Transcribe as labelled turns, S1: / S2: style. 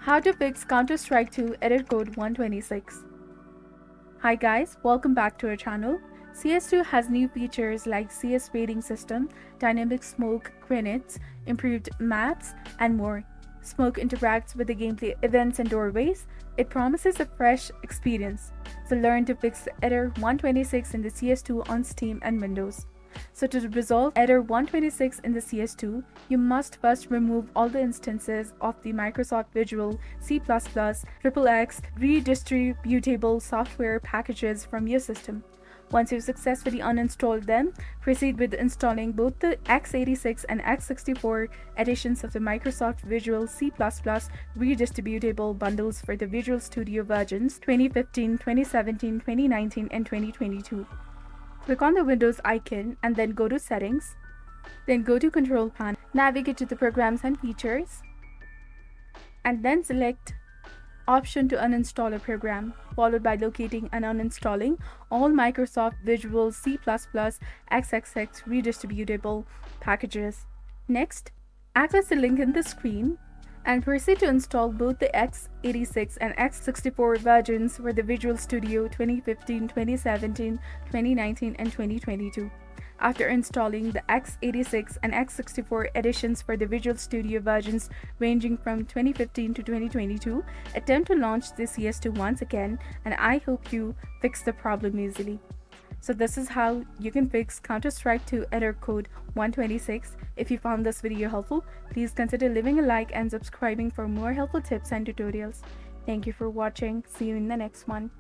S1: How to fix Counter-Strike 2 error code 126. Hi guys, welcome back to our channel. CS2 has new features like CS rating system, dynamic smoke grenades, improved maps, and more. Smoke interacts with the gameplay events and doorways. It promises a fresh experience. So learn to fix the error 126 in the CS2 on Steam and Windows. So to resolve error 126 in the CS2, you must first remove all the instances of the Microsoft Visual C++ XXX redistributable software packages from your system. Once you've successfully uninstalled them, proceed with installing both the x86 and x64 editions of the Microsoft Visual C++ redistributable bundles for the Visual Studio versions 2015, 2017, 2019, and 2022. Click on the Windows icon and then go to Settings. Then go to Control Panel, navigate to the Programs and Features, and then select Option to uninstall a program, followed by locating and uninstalling all Microsoft Visual C++ XXX redistributable packages. Next, access the link in the screen and proceed to install both the x86 and x64 versions for the Visual Studio 2015, 2017, 2019, and 2022. After installing the x86 and x64 editions for the Visual Studio versions ranging from 2015 to 2022, attempt to launch the CS2 once again, and I hope you fix the problem easily. So this is how you can fix Counter-Strike 2 error code 126. If you found this video helpful, please consider leaving a like and subscribing for more helpful tips and tutorials. Thank you for watching. See you in the next one.